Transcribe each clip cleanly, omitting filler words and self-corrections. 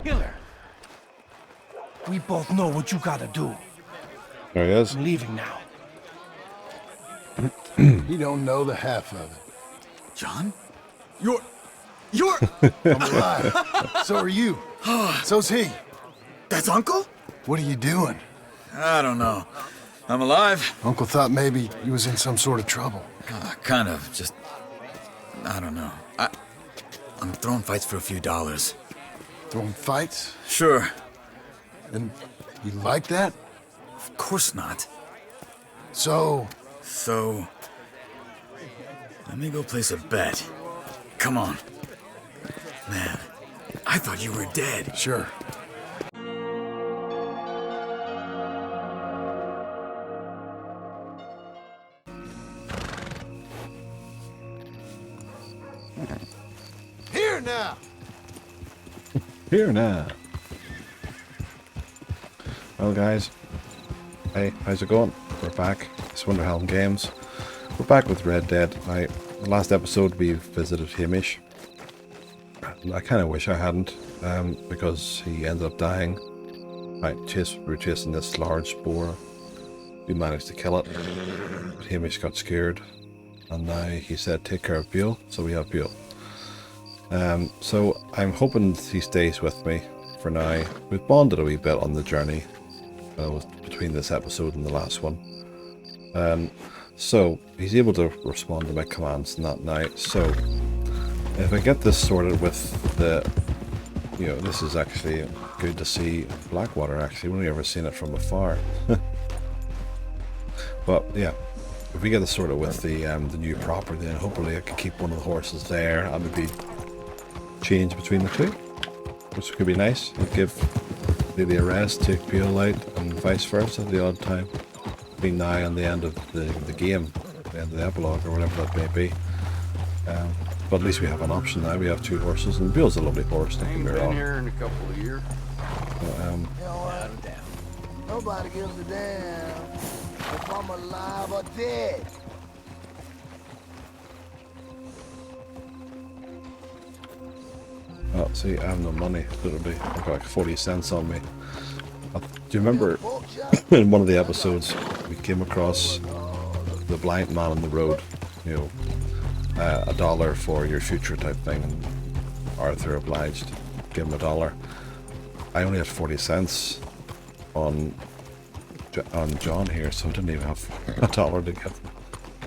Killer. We both know what you gotta do. There he is. I'm leaving now. You don't know the half of it. John? I'm alive. So are you. So's he. That's Uncle? What are you doing? I don't know. I'm alive. Uncle thought maybe you was in some sort of trouble. Kind of. Just... I don't know. I'm throwing fights for a few dollars. Throwing fights? Sure. And you like that? Of course not. So, let me go place a bet. Come on. Man, I thought you were dead. sure. Here now! Here now. Well, guys. Hey, how's it going? We're back. It's WinterhelmGames. We're back with Red Dead. Now, the last episode we visited Hamish. I kind of wish I hadn't, because he ended up dying. Right, we were chasing this large boar. We managed to kill it. But Hamish got scared. And now he said take care of Buell, so we have Buell. So I'm hoping he stays with me for now. We've bonded a wee bit on the journey between this episode and the last one. So he's able to respond to my commands and that now. So if I get this sorted with the, this is actually good to see Blackwater. Actually, we've only ever seen it from afar. But yeah, if we get this sorted with the new property, then hopefully I can keep one of the horses there and maybe change between the two, which could be nice. And give maybe a rest, take Buell out, and vice versa the odd time. Being now on the end of the game, the end of the epilogue or whatever that may be. But at least we have an option now. We have two horses, and Buell's a lovely horse. Don't get me wrong. Been here in a couple of years. Nobody gives a damn if I'm alive or dead. Oh, see, I have no money. Literally, I've got like 40 cents on me. Do you remember in one of the episodes we came across the blind man on the road? $1 for your future type thing, and Arthur obliged, give him $1. I only had 40 cents on John here, so I didn't even have $1 to give him.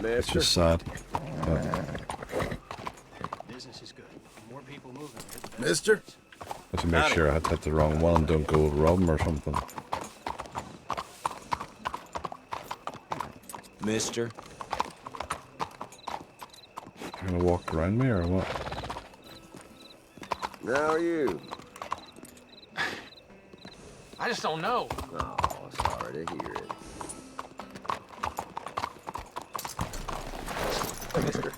It's just sad. Business is good. More people moving. Mister? Just to make sure I had hit the wrong one and don't go rob him or something. Mister? You gonna walk around me or what? How are you? I just don't know. Oh, sorry to hear it. Mister.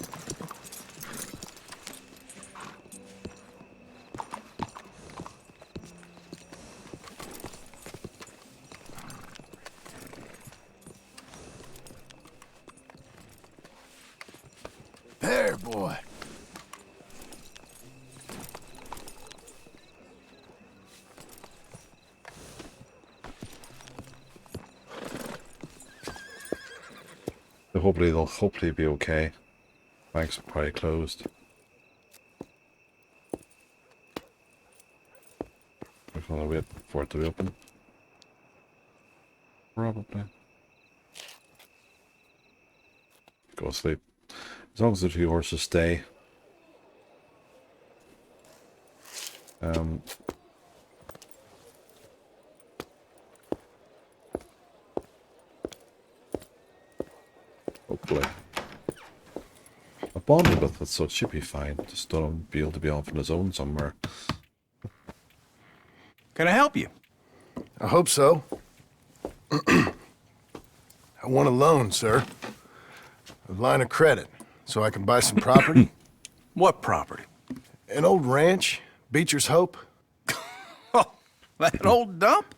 There, boy. So hopefully they'll be okay. Banks are probably closed. We're gonna wait for it to open. Probably. Go to sleep. As long as the two horses stay. Hopefully. I bonded with it, so it should be fine. Just don't be able to be off on his own somewhere. Can I help you? I hope so. I want a loan, sir. A line of credit, so I can buy some property. What property? An old ranch, Beecher's Hope. Oh, that old dump?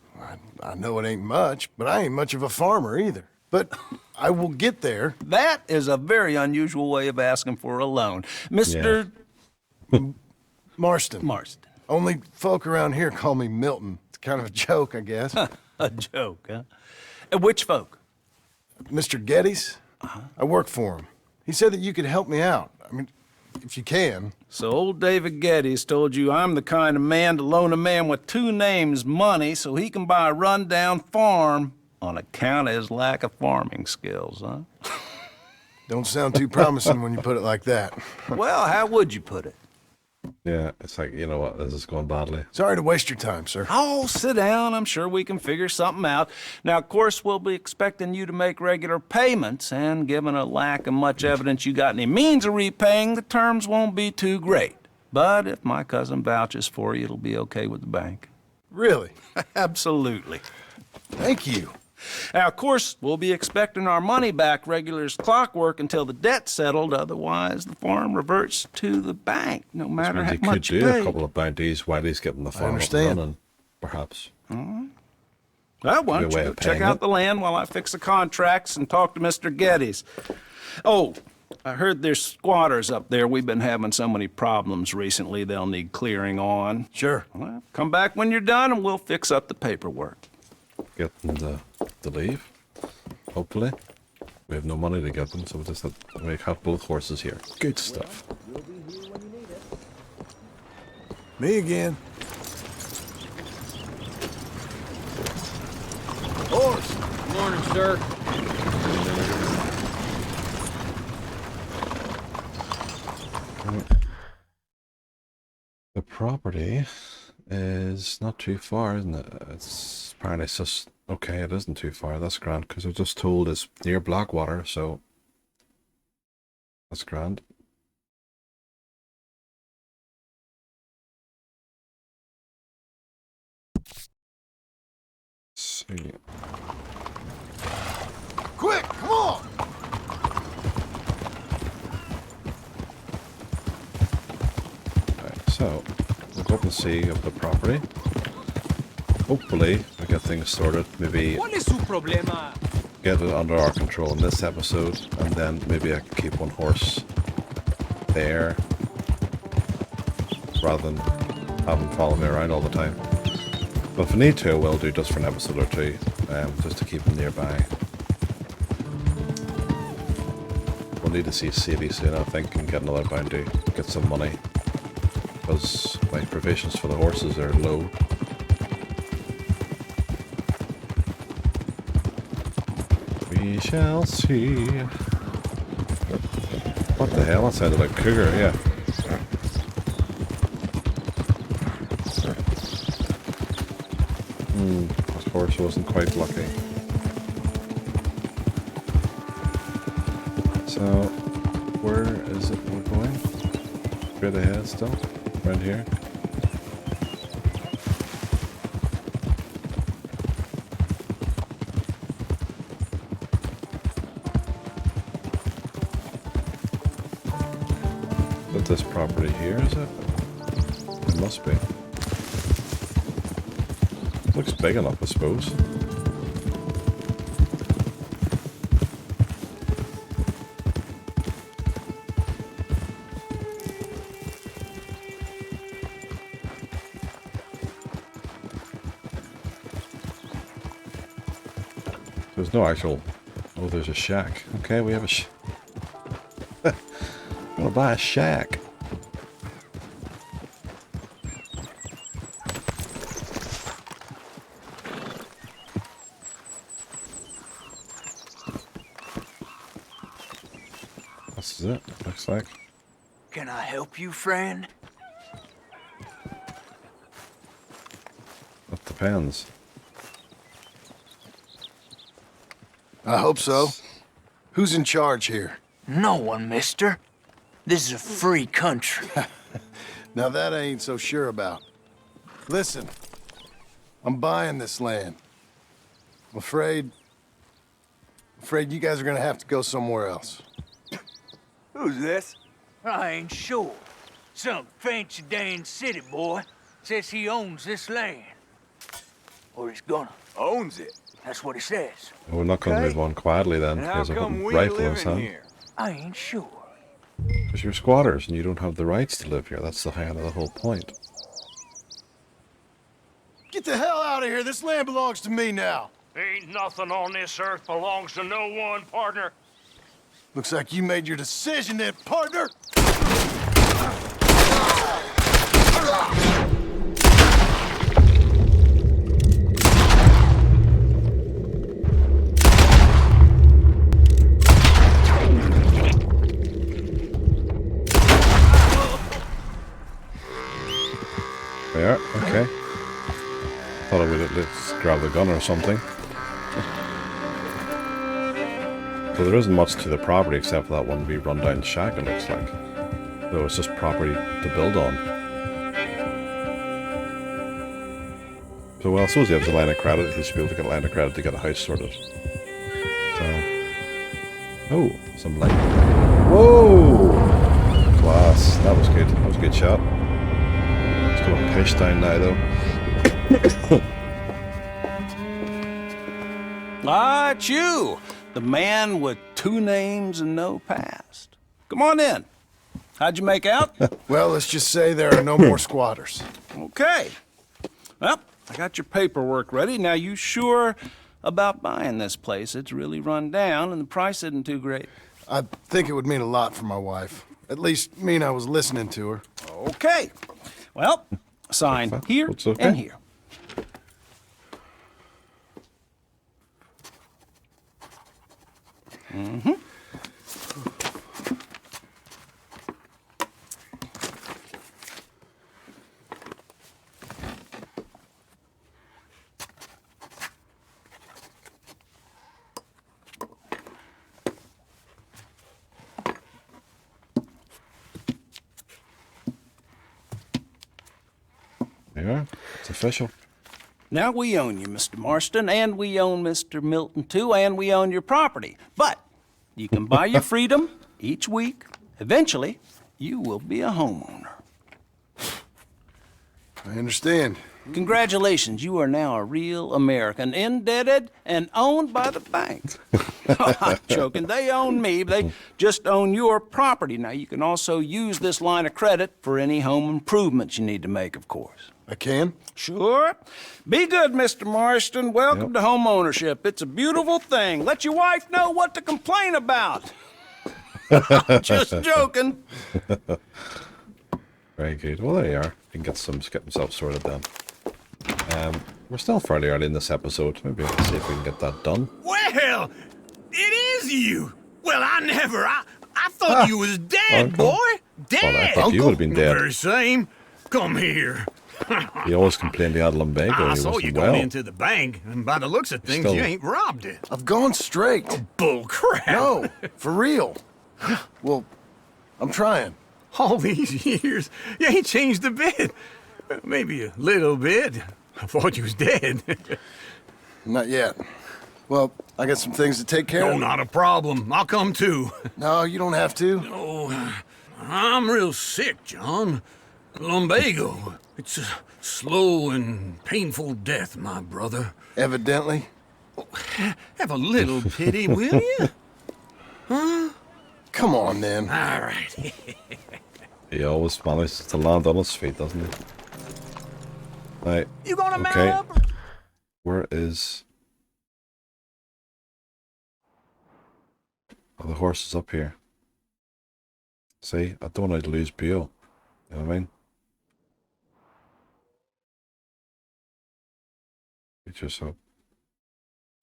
I know it ain't much, but I ain't much of a farmer either. But I will get there. That is a very unusual way of asking for a loan. Mr. Marston. Marston. Only folk around here call me Milton. It's kind of a joke, I guess. A joke, huh? And which folk? Mr. Geddes? I work for him. He said that you could help me out. I mean, if you can. So old David Geddes told you I'm the kind of man to loan a man with two names money so he can buy a rundown farm on account of his lack of farming skills, huh? Don't sound too promising when you put it like that. Well, how would you put it? Yeah, it's like, you know what, this is going badly. Sorry to waste your time, sir. Oh, sit down. I'm sure we can figure something out. Now, of course, we'll be expecting you to make regular payments, and given a lack of much evidence you got any means of repaying, the terms won't be too great. But if my cousin vouches for you, it'll be okay with the bank. Really? Absolutely. Thank you. Now, of course, we'll be expecting our money back regular as clockwork until the debt's settled. Otherwise, the farm reverts to the bank, no matter how He could much you do a pay. couple of bounties while he's getting the farm up and understand. running, perhaps. Well, why don't Good way you go of check paying out it. the land while I fix the contracts and talk to Mr. Geddes. Oh, I heard there's squatters up there. We've been having so many problems recently they'll need clearing on. Sure. Well, come back when you're done and we'll fix up the paperwork. Get them to leave, hopefully. We have no money to get them, so we have both horses here. Good stuff. Me again. Horse. Morning, sir. The property is not too far, isn't it? It's apparently it's just okay. It isn't too far. That's grand because I was just told it's near Blackwater, so that's grand. Let's see. Quick, come on! Right, so we'll go up and see of the property. Hopefully we get things sorted. Maybe ¿Cuál es su problema? get it under our control in this episode, and then maybe I can keep one horse there rather than have him follow me around all the time. But if I need to, I will do just for an episode or two, just to keep him nearby. We'll need to see Sadie soon, I think, and get another bounty, get some money, because my provisions for the horses are low. We shall see. What the hell? That sounded like cougar, yeah. This horse wasn't quite lucky. So, where is it we're going? Straight ahead still? Right here? But this property here, is it? It must be. Looks big enough, I suppose. There's no actual... Oh, there's a shack. Okay, we have a I'm gonna buy a shack. This is it, looks like. Can I help you, friend? That depends. I hope so. Who's in charge here? No one, mister. This is a free country. Now that I ain't so sure about. Listen, I'm buying this land. I'm afraid you guys are gonna have to go somewhere else. Who's this? I ain't sure. Some fancy Dan city boy says he owns this land. Or he's gonna. Owns it. That's what he says. We're not going to move on quietly then, And how because I have come a we rifle in live his in hand. here? I ain't sure. Because you're squatters and you don't have the rights to live here. That's the kind of the whole point. Get the hell out of here. This land belongs to me now. Ain't nothing on this earth belongs to no one, partner. Looks like you made your decision then, partner. There, okay. Thought I would let's grab the gun or something. So there isn't much to the property except for that one wee rundown shack, it looks like. Though it's just property to build on. So well, I suppose he has a line of credit, he should be able to get a line of credit to get a house sorted. So oh, some light. Whoa! Class. That was good. That was a good shot. Let's go and push down now though. Ah, it's you, the man with 2 names and no past. Come on in. How'd you make out? Well, let's just say there are no more squatters. Okay. Well, I got your paperwork ready. Now, you sure about buying this place? It's really run down, and the price isn't too great. I think it would mean a lot for my wife. At least mean I was listening to her. Okay. Well, sign here That's okay. and here. Mm-hmm. There you are. It's official. Now we own you, Mr. Marston, and we own Mr. Milton, too, and we own your property. But you can buy your freedom each week. Eventually, you will be a homeowner. I understand. Congratulations, you are now a real American, indebted and owned by the bank. I'm joking. They own me, they just own your property. Now, you can also use this line of credit for any home improvements you need to make, of course. I can? Sure. Be good, Mr. Marston. Welcome to home ownership. It's a beautiful thing. Let your wife know what to complain about. Just joking. Very good. Well, there you are. You can get himself sorted then. We're still fairly early in this episode. Maybe we'll see if we can get that done. Well, it is you. Well, I thought you was dead, Uncle. boy. Dead. Well, I thought you would have been dead. Very same. Come here. He always complained he had lumbago. I He saw wasn't you go well. into the bank, and by the looks of things, Still- you ain't robbed it. I've gone straight. Bull crap. No, for real. Well, I'm trying. All these years, you ain't changed a bit. Maybe a little bit. I thought you was dead. Not yet. Well, I got some things to take care No, of. not a problem. I'll come too. No, you don't have to. Oh, I'm real sick, John. Lumbago. It's a slow and painful death, my brother. Evidently. Have a little pity, will you? Come on, then. All right. He always manages to land on his feet, doesn't he? Right. You gonna mount Okay. up? Where is... Oh, the horse is up here. See, I don't want to lose Beale. You know what I mean? Get yourself.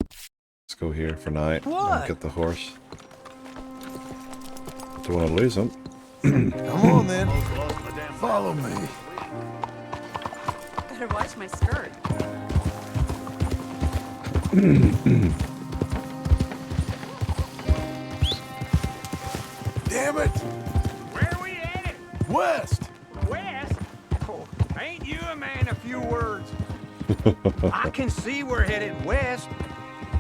Let's go here for now. And What? get the horse. Don't want to lose him. Come on, then. Follow me. Better watch my skirt. Damn it. Where are we headed? West. West? Oh, ain't you a man of few words? I can see we're headed west.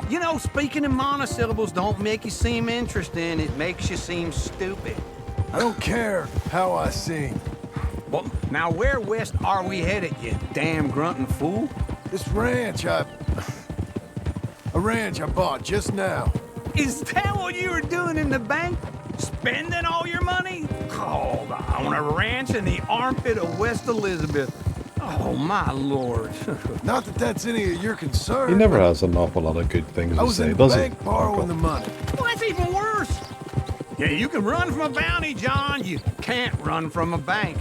You know, speaking in monosyllables don't make you seem interesting. It makes you seem stupid. I don't care how I sing. Well, now where west are we headed, you damn grunting fool? This ranch a ranch I bought just now. Is that what you were doing in the bank? Spending all your money? Oh, on a ranch in the armpit of West Elizabeth. Oh, my lord. Not that that's any of your concern. He never but has an awful lot of good things I to was say, in the does he? bank borrowing the money. Well, that's even worse. Yeah, you can run from a bounty, John. You can't run from a bank.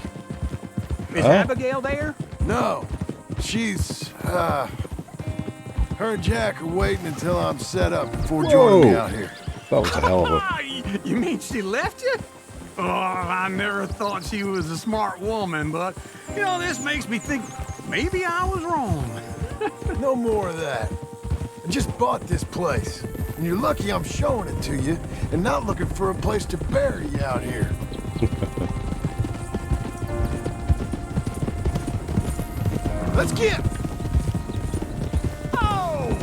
Is Huh? Abigail there? No, she's, her and Jack are waiting until I'm set up before joining me Whoa. out here. That was a hell of a... Ah, you mean she left you? Oh, I never thought she was a smart woman, but, you know, this makes me think maybe I was wrong. No more of that. I just bought this place, and you're lucky I'm showing it to you and not looking for a place to bury you out here. Let's get! Oh!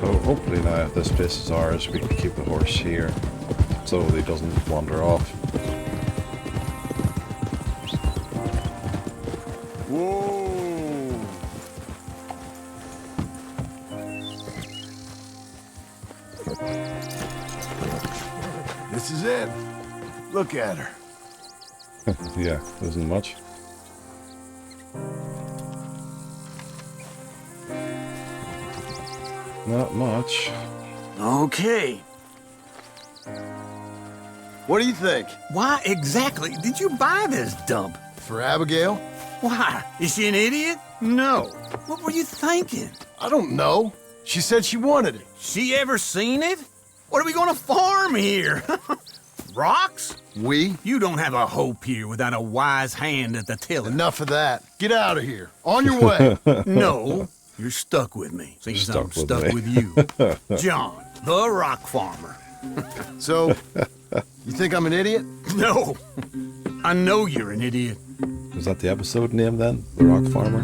So hopefully now if this place is ours, we can keep the horse here so he doesn't wander off. Whoa! This is it. Look at her. Yeah, isn't much. Not much. Okay. What do you think? Why exactly did you buy this dump? For Abigail? Why? Is she an idiot? No. What were you thinking? I don't know. She said she wanted it. She ever seen it? What are we gonna farm here? Rocks? We? You don't have a hope here without a wise hand at the tiller. Enough of that. Get out of here. On your way. No, you're stuck with me. Seems I'm Stuck with stuck me. with you. John, the rock farmer. So, you think I'm an idiot? No, I know you're an idiot. Is that the episode name then? The Rock Farmer?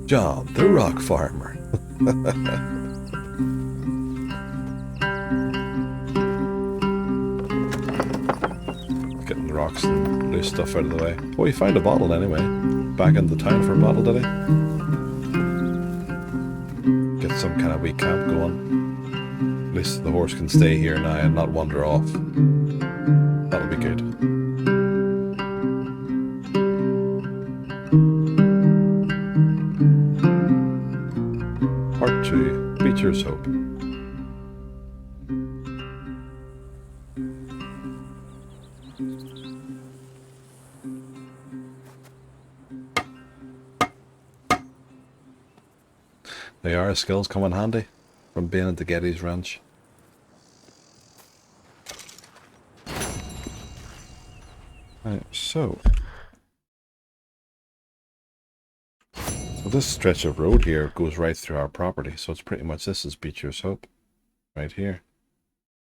John, the Rock Farmer. Getting the rocks and loose stuff out of the way. Oh, he found a bottle anyway. Back in the town for a bottle, did he? Get some kind of wee camp going. At least the horse can stay here now and not wander off. That'll be good. Part 2, Beecher's Hope. They are skills come in handy from being at the Getty's Ranch. Right, so this stretch of road here goes right through our property, so it's pretty much this is Beecher's Hope, right here.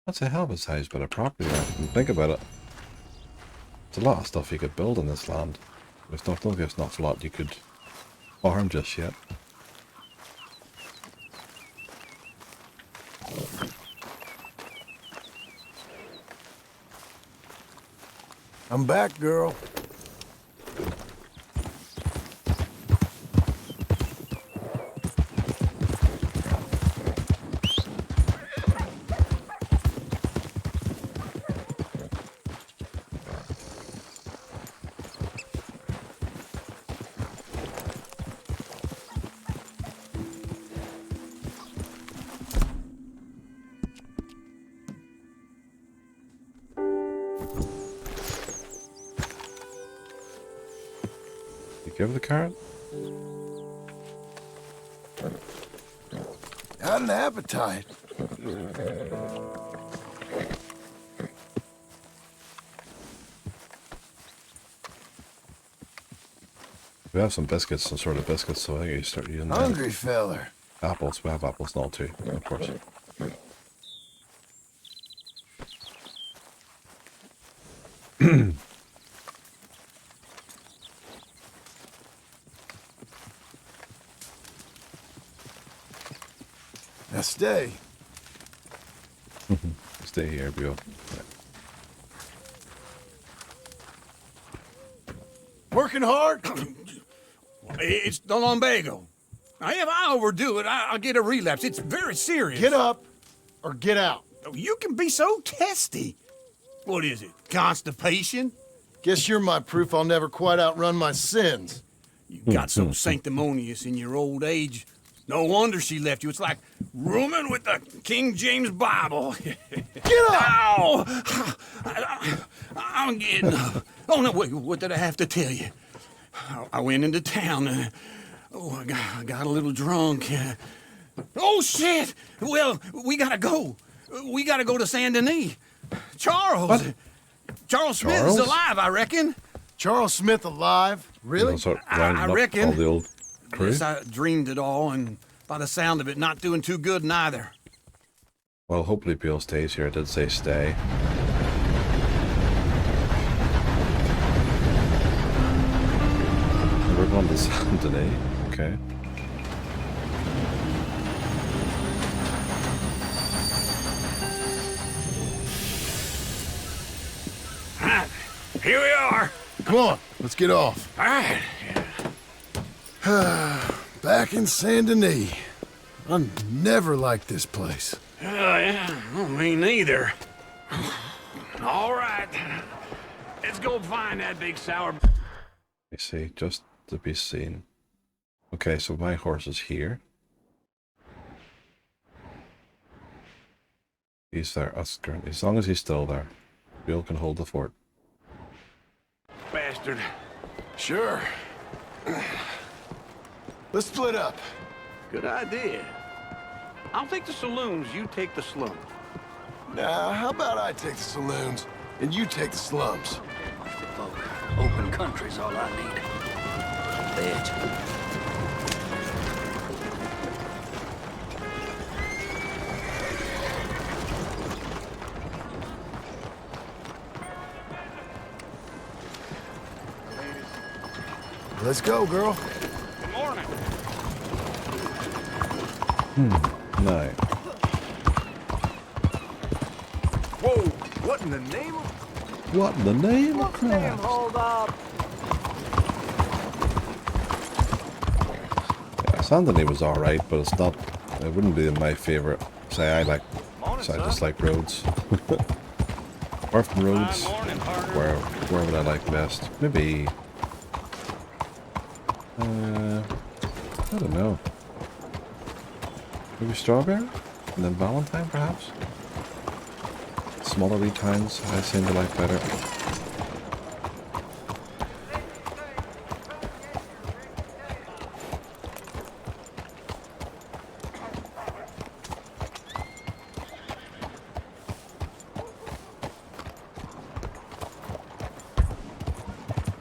That's a hell of a size bit of property. Right? Think about it. It's a lot of stuff you could build in this land. There's not, don't think there's not a lot you could farm just yet. I'm back, girl. Give the carrot. Had an appetite. We have some biscuits, some sort of biscuits, so I think you start using Hungry feller. apples. We have apples and all too, of course. Now stay. Stay here, Bill. Working hard? It's the lumbago. Now, if I overdo it, I'll get a relapse. It's very serious. Get up or get out. Oh, you can be so testy. What is it, constipation? Guess you're my proof I'll never quite outrun my sins. You got so sanctimonious in your old age. No wonder she left you. It's like rooming with the King James Bible. Get up! Ow! I'm getting... Oh, no, wait, what did I have to tell you? I went into town. I got a little drunk. Oh, shit! Well, we gotta go. We gotta go to Saint Denis. Charles. What? Charles Smith is alive, I reckon. Charles Smith alive? Really? I reckon. All the old crew. Yes, I dreamed it all, and by the sound of it, not doing too good neither. Well, hopefully Bill stays here. I did say stay. We're going to Saint Denis. Okay. Here we are. Come on, let's get off. All right. Back in Saint Denis. I never liked this place. Yeah, well, me neither. All right. Let's go find that big sour... You see, just to be seen. Okay, so my horse is here. He's there. That's great. As long as he's still there, Bill can hold the fort. Bastard. Sure. Let's split up. Good idea. I'll take the saloons, you take the slums. Now, how about I take the saloons and you take the slums? Look, open country's all I need. Bitch. Let's go, girl. Good morning. No. Whoa, what in the name of... What in the name of Christ? Hold up. Yeah, Saint Denis was alright, but it's not... It wouldn't be my favourite. Say, I just like roads. Orphan roads. Where would I like best? Maybe... I don't know. Maybe Strawberry? And then Valentine, perhaps? Smaller wee towns, I seem to like better.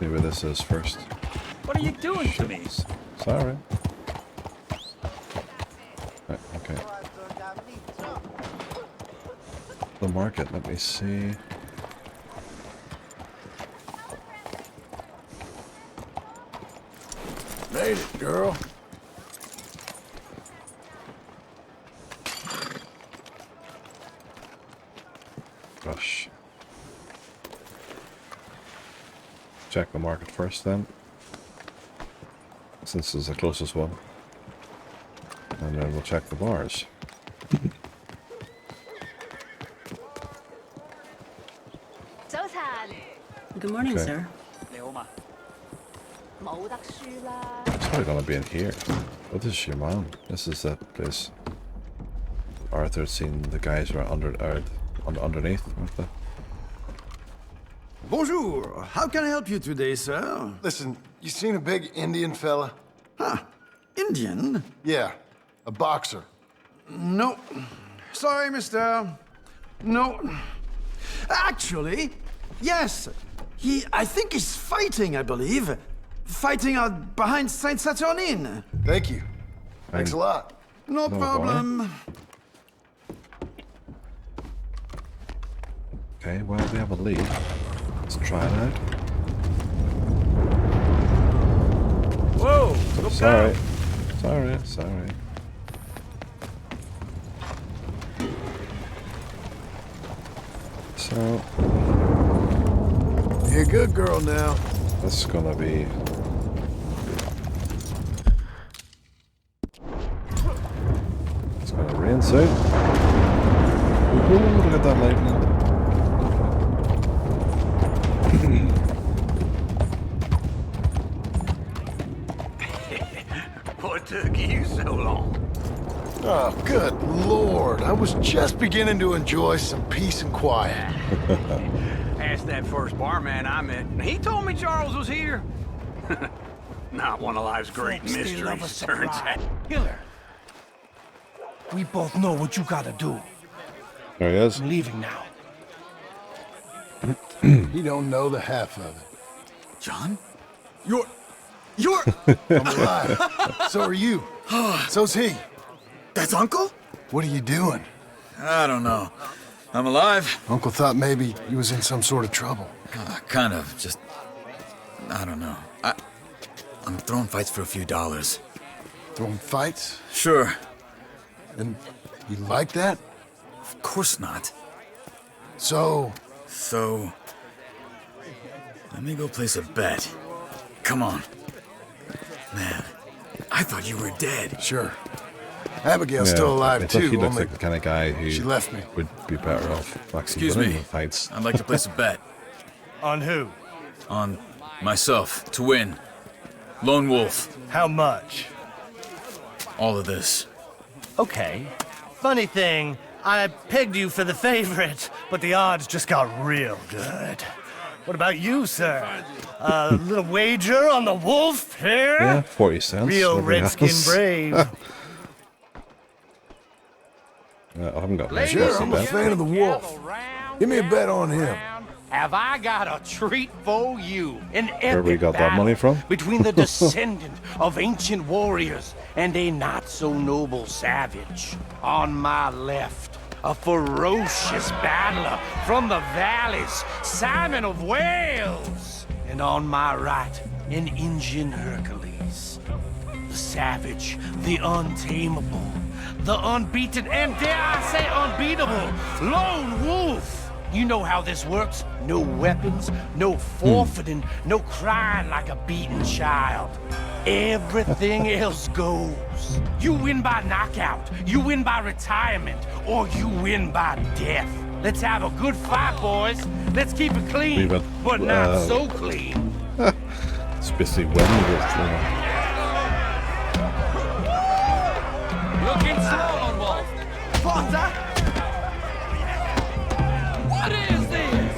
Maybe this is first. What are you doing to me? Sorry. Right, okay. The market, let me see. Made it, girl. Gosh. Check the market first then. Since it's the closest one. And then we'll check the bars. Good morning, Okay. sir. It's probably gonna be in here. Oh, this is your mom. This is that place. Arthur's seen the guys who are underneath with the... Bonjour. How can I help you today, sir? Listen, you seen a big Indian fella? Huh. Indian? Yeah, a boxer. No. Sorry, mister. No. Actually, yes. I think he's fighting, I believe. Fighting out behind Saint Saturnin. Thank you. Thanks a lot. No problem. Okay, well, we have a lead. Let's try it out. Whoa! Look Sorry. down. Sorry. So, You're a good girl now. this is gonna be... It's gonna rain soon. Ooh, look at that lightning. What took you so long? Oh, good Lord. I was just beginning to enjoy some peace and quiet. Asked that first barman I met, and he told me Charles was here. Not one of life's great mysteries, turns out. Killer. We both know what you gotta do. There he is. I'm leaving now. You don't know the half of it. John? I'm alive. So are you. So's he. That's Uncle? What are you doing? I don't know. I'm alive. Uncle thought maybe he was in some sort of trouble. Kind of. Just... I don't know. I'm throwing fights for a few dollars. Throwing fights? Sure. And you like that? Of course not. So, let me go place a bet. Come on. Man, I thought you were dead. sure. Abigail's still alive I thought too, he looks only like the kind of guy who she left me. would be better off actually Excuse winning me. the fights. I'd like to place a bet. On who? On myself, to win. Lone Wolf. How much? All of this. Okay. Funny thing, I pegged you for the favorite, but the odds just got real good. What about you, sir? A little wager on the wolf here? Yeah, 40 cents. Real Nobody redskin else. brave. I haven't got my Sure, spots to I'm a bet. fan of the wolf. Give me a bet on him. Have I got a treat for you? An Where we epic got that battle money from? between the descendant of ancient warriors and a not-so-noble savage. On my left, a ferocious battler from the valleys, Simon of Wales. And on my right, an Indian Hercules. The savage, the untamable, the unbeaten, and dare I say unbeatable, Lone Wolf. You know how this works. No weapons, no forfeiting, no crying like a beaten child. Everything else goes. You win by knockout, you win by retirement, or you win by death. Let's have a good fight, boys. Let's keep it clean, Leave it, but not so clean. It's basically winning this thing. Looking slow, Lone Wolf. Potter! What is this?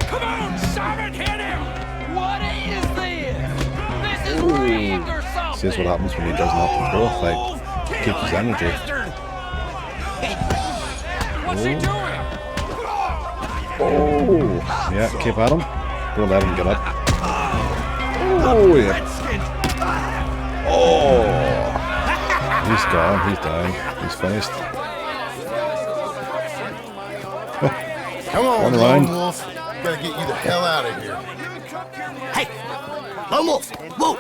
Come on, Simon, hit him! What is this? This is rigged or something! See, that's what happens when he does nothing throw a fight. Keeps his energy. What's he doing? Oh! Yeah, keep at him. Don't let him get up. Oh, yeah. Oh! He's gone, he's down, he's finished. Come on, One Lone round. Wolf. Gotta get you the hell out of here. Hey! Lone Wolf! Whoa!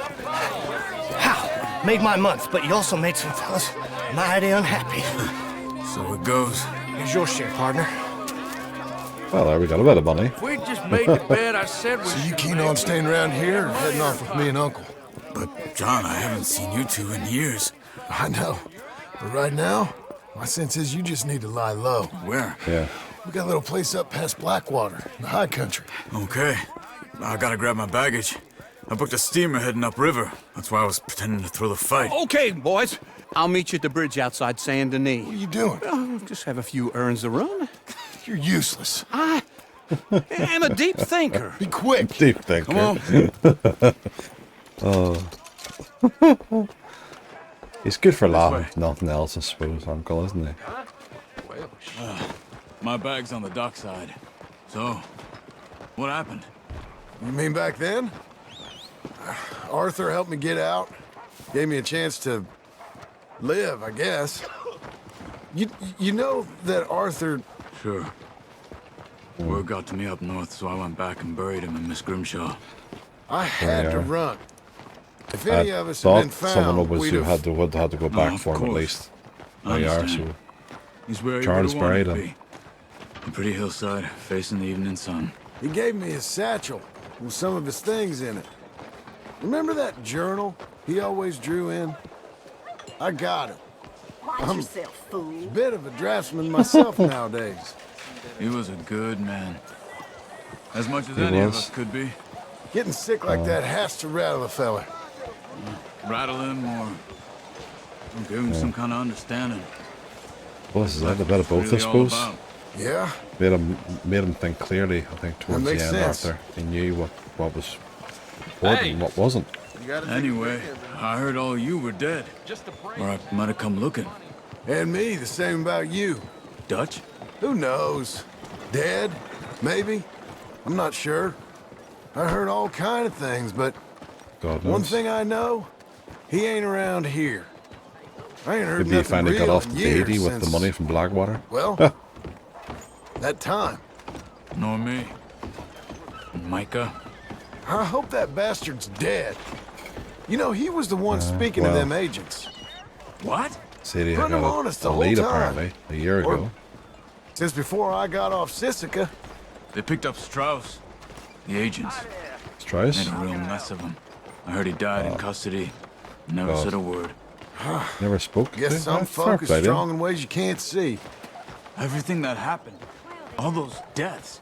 How? Made my month, but you also made some fellas mighty unhappy. So it goes. Here's your share, partner. Well, there we got a bit of money. We just made the bet I said we So you keen on staying around here or heading off with me and Uncle? But, John, I haven't seen you two in years. I know. But right now, my sense is you just need to lie low. Where? Yeah. We got a little place up past Blackwater, in the high country. Okay. I gotta grab my baggage. I booked a steamer heading upriver. That's why I was pretending to throw the fight. Okay, boys. I'll meet you at the bridge outside Saint Denis. What are you doing? Oh, just have a few errands to run. You're useless. I am a deep thinker. Be quick. Deep thinker. Come on. He's good for laughing. Nothing else, I suppose, Uncle, isn't he? My bag's on the dockside. So, what happened? You mean back then? Arthur helped me get out. Gave me a chance to live, I guess. You know that Arthur... Sure. Word got to me up north, so I went back and buried him in Miss Grimshaw. I had to Yeah. run. If any I of us had been thought someone found, was we'd who have... would have to go back of for him at course. least. I They are, understand. so He's where he Charles would've wanted buried to him. be. A pretty hillside, facing the evening sun. He gave me his satchel with some of his things in it. Remember that journal he always drew in? I got it. I'm yourself, fool. a bit of a draftsman myself nowadays. He was a good man. As much as He any of was. us could be. Getting sick like that has to rattle a fella. Rattle him or give him some kind of understanding. Well, this is a bit of both, I Really all suppose. about. Yeah? Made him think clearly, I think, towards the makes end, sense. Arthur. He knew what was important and what wasn't. Anyway, I heard all you were dead. Or I might have come looking. And me, the same about you. Dutch? Who knows? Dead? Maybe? I'm not sure. I heard all kind of things, but God knows. one thing I know, he ain't around here. I ain't heard Maybe he nothing finally got real off in the years deity with the since- money from Blackwater. Well, that time. Nor me. Micah? I hope that bastard's dead. You know, he was the one speaking to well. them agents. What? Said he Putting had him on got us a the whole lead, time. apparently, a year Or- ago. Since before I got off Sisika. They picked up Strauss. The agents. Strauss? Made a real mess of him. I heard he died in custody. Never God. said a word. Never spoke. Guess some Fair folk is play to him. strong in ways you can't see. Everything that happened. All those deaths.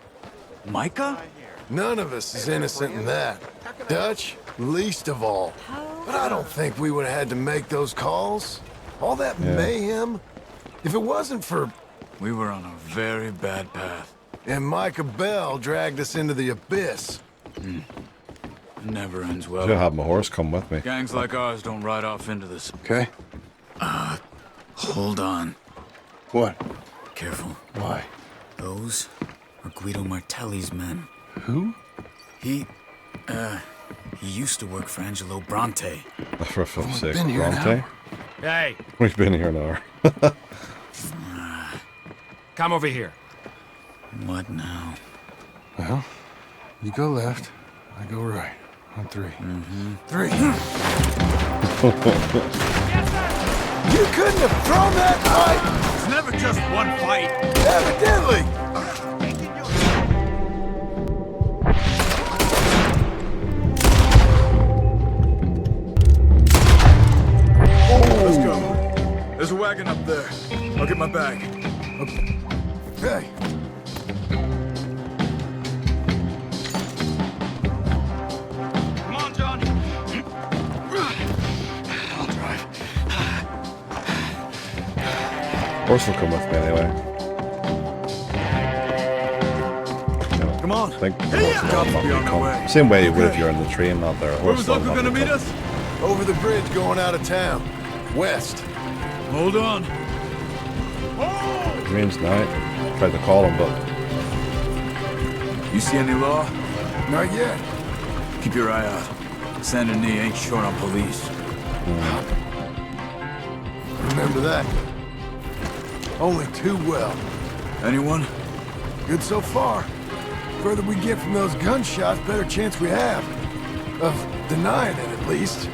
Micah? None of us is innocent in that. Dutch, least of all. But I don't think we would have had to make those calls. All that mayhem. If it wasn't for... We were on a very bad path. And Micah Bell dragged us into the abyss. It never ends Should well. have my horse come with me. Gangs like ours don't ride off into this. Okay? Hold on. What? Careful. Why? Those are Guido Martelli's men. Who? He used to work for Angelo Bronte. For fuck's sake, been here an Bronte. Hey, We've been here an hour. come over here. What now? Well, you go left, I go right. On three. Three. You couldn't have thrown that fight! It's never just one fight. Evidently! Let's go. There's a wagon up there. I'll get my bag. Hey, Come on, John. I'll drive. Horse will come with me anyway. Come on. I think the horse will Job's automatically be on the come. way. Same way you would if you're in the train, not there. A Where horse was will Uncle gonna automatically meet come. us? over the bridge going out of town. West. Hold on. Dreams night. Tried to call him, but You see any law? Not yet. Keep your eye out. Saint Denis ain't short on police. Remember that. Only too well. Anyone? Good so far. Further we get from those gunshots, better chance we have. Of denying it, at least.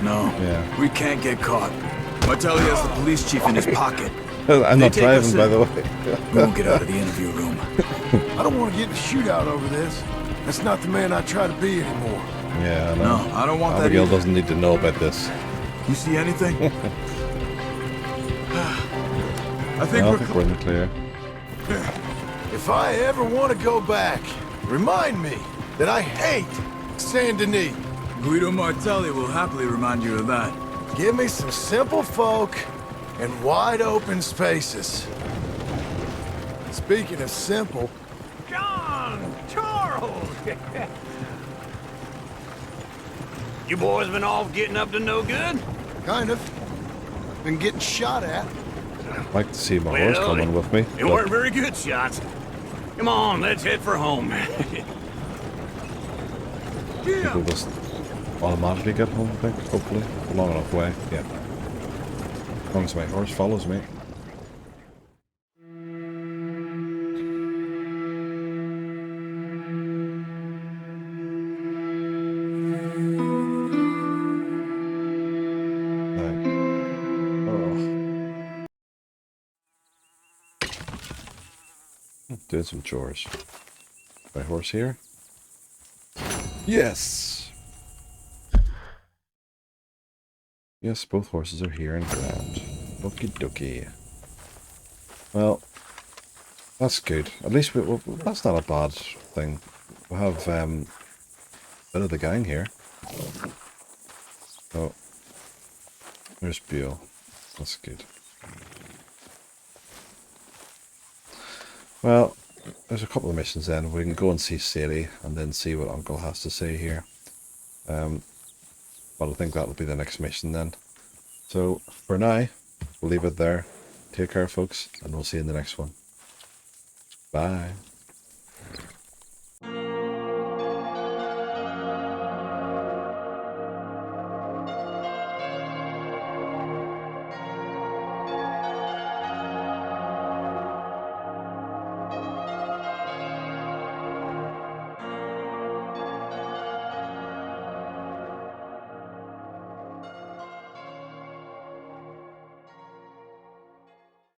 No. Yeah. We can't get caught. Martelli has the police chief in his pocket. I'm not take us driving, by in. the way. We won't get out of the interview room. I don't want to get in a shootout over this. That's not the man I try to be anymore. Yeah, I know. No, I don't want that Abigail either. doesn't need to know about this. You see anything? I think I we're think we're in the clear. If I ever want to go back, remind me that I hate Saint Denis. Guido Martelli will happily remind you of that. Give me some simple folk and wide open spaces. Speaking of simple, John! Charles! You boys been off getting up to no good? kind of. Been getting shot at. I'd like to see my horse Well, coming with me. They but weren't very good shots. Come on, let's head for home. People just automatically get home, I think, hopefully. A long enough way, yeah. As long as my horse follows me. Doing some chores. My horse here? Yes! Yes, both horses are here and ground. Okie dokie. Well, that's good. At least that's not a bad thing. We have a bit of the gang here. Oh, there's Buell. That's good. Well, there's a couple of missions then. We can go and see Sadie and then see what Uncle has to say here. But I think that'll be the next mission then. So for now, we'll leave it there. Take care, folks, and we'll see you in the next one. Bye.